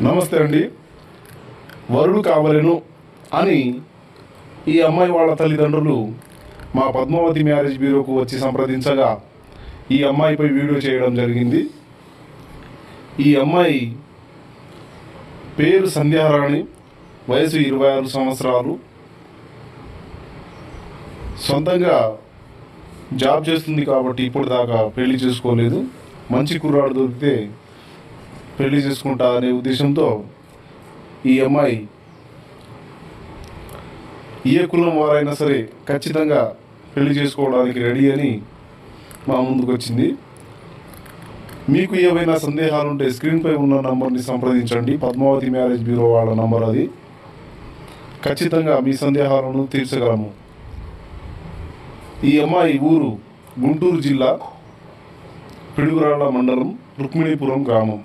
నమస్తే అండి. వరుడు కావలెను అని ఈ అమ్మాయి వాళ్ళ తల్లిదండ్రులు మా పద్మావతి మ్యారేజ్ బ్యూరోకు వచ్చి సంప్రదించగా ఈ అమ్మాయిపై వీడియో చేయడం జరిగింది. ఈ అమ్మాయి పేరు సంధ్యారాణి, వయసు 26 సంవత్సరాలు, సొంతంగా జాబ్ చేస్తుంది కాబట్టి ఇప్పుడు దాకా పెళ్లి చేసుకోలేదు. మంచి కుర్రాడు దొరికితే పెళ్లి చేసుకుంటా అనే ఉద్దేశంతో ఈ అమ్మాయి ఏ కులం వారైనా సరే ఖచ్చితంగా పెళ్లి చేసుకోవడానికి రెడీ అని మా ముందుకు వచ్చింది. మీకు ఏవైనా సందేహాలు ఉంటే స్క్రీన్పై ఉన్న నంబర్ని సంప్రదించండి. పద్మావతి మ్యారేజ్ బ్యూరో వాళ్ళ నంబర్ అది. ఖచ్చితంగా మీ సందేహాలను తీర్చగలము. ఈ అమ్మాయి ఊరు గుంటూరు జిల్లా పిడుగురాళ్ల మండలం రుక్మిణీపురం గ్రామం.